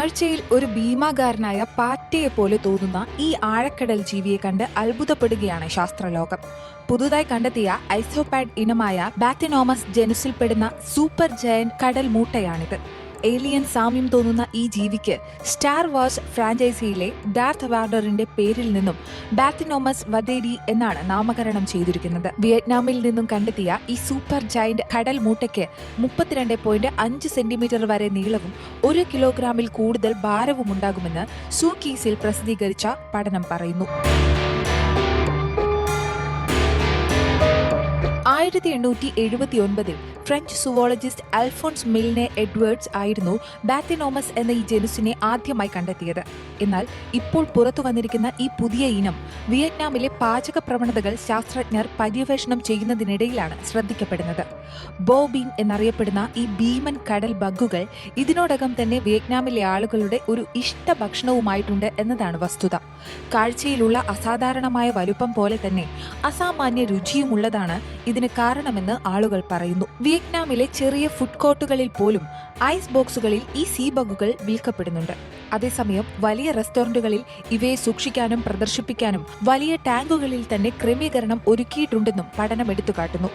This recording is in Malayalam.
കാഴ്ചയിൽ ഒരു ഭീമാകാരനായ പാറ്റയെപ്പോലെ തോന്നുന്ന ഈ ആഴക്കടൽ ജീവിയെ കണ്ട് അത്ഭുതപ്പെടുകയാണ് ശാസ്ത്രലോകം. പുതുതായി കണ്ടെത്തിയ ഐസോപാഡ് ഇനമായ ബാത്തിനോമസ് ജനുസിൽപ്പെടുന്ന സൂപ്പർ ജയന്റ് കടൽ മൂട്ടയാണിത്. ഏലിയൻ സാമ്യം തോന്നുന്ന ഈ ജീവിക്ക് സ്റ്റാർ വാർസ് ഫ്രാഞ്ചൈസിയിലെ ഡാർത്ത് വാഡറിന്റെ പേരിൽ നിന്നും ബാത്തിനോമസ് വദേരി എന്നാണ് നാമകരണം ചെയ്തിരിക്കുന്നത്. വിയറ്റ്നാമിൽ നിന്നും കണ്ടെത്തിയ ഈ സൂപ്പർ ജയന്റ് കടൽ മൂട്ടയ്ക്ക് 32.5 സെന്റിമീറ്റർ വരെ നീളവും 1 കിലോഗ്രാമിൽ കൂടുതൽ ഭാരവും ഉണ്ടാകുമെന്ന് സൂക്കീസിൽ പ്രസിദ്ധീകരിച്ച പഠനം പറയുന്നു. 1879 French zoologist Alphons Milne Edwards ആയിരുന്നു ബാത്തിനോമസ് എന്ന ഈ ജനുസിനെ ആദ്യമായി കണ്ടെത്തിയത്. എന്നാൽ ഇപ്പോൾ പുറത്തു വന്നിരിക്കുന്ന ഈ പുതിയ ഇനം വിയറ്റ്നാമിലെ പാചക പ്രവണതകൾ ശാസ്ത്രജ്ഞർ പര്യവേഷണം ചെയ്യുന്നതിനിടയിലാണ് ശ്രദ്ധിക്കപ്പെടുന്നത്. ബോബീൻ എന്നറിയപ്പെടുന്ന ഈ ഭീമൻ കടൽ ബഗ്ഗുകൾ ഇതിനോടകം തന്നെ വിയറ്റ്നാമിലെ ആളുകളുടെ ഒരു ഇഷ്ട ഭക്ഷണവുമായിട്ടുണ്ട് എന്നതാണ് വസ്തുത. കാഴ്ചയിലുള്ള അസാധാരണമായ വലുപ്പം പോലെ തന്നെ അസാമാന്യ രുചിയുമുള്ളതാണ് ഇതിന് കാരണമെന്ന് ആളുകൾ പറയുന്നു. വിയറ്റ്നാമിലെ ചെറിയ ഫുഡ് കോർട്ടുകളിൽ പോലും ഐസ് ബോക്സുകളിൽ ഈ സീ ബഗുകൾ വിൽക്കപ്പെടുന്നുണ്ട്. അതേസമയം വലിയ റെസ്റ്റോറന്റുകളിൽ ഇവയെ സൂക്ഷിക്കാനും പ്രദർശിപ്പിക്കാനും വലിയ ടാങ്കുകളിൽ തന്നെ ക്രമീകരണം ഒരുക്കിയിട്ടുണ്ടെന്നും പഠനം എടുത്തുകാട്ടുന്നു.